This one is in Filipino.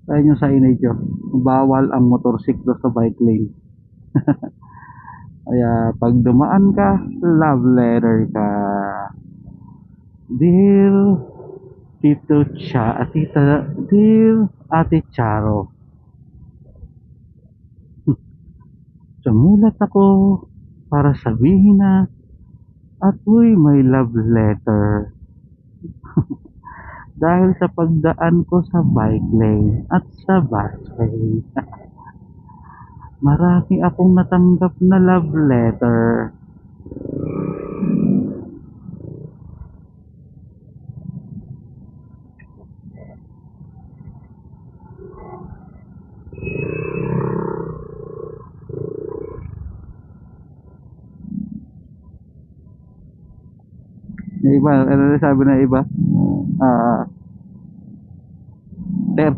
Ayun yung signage yun. Bawal ang motorsiklo sa bike lane. Kaya pag dumaan ka, love letter ka. Dear Tito Cha, Dear Ate Charo, sumulat ako para sabihin na ako'y may love letter dahil sa pagdaan ko sa bike lane at sa busway. Marami akong natanggap na love letter. Yung iba, ano na sabi na iba? 30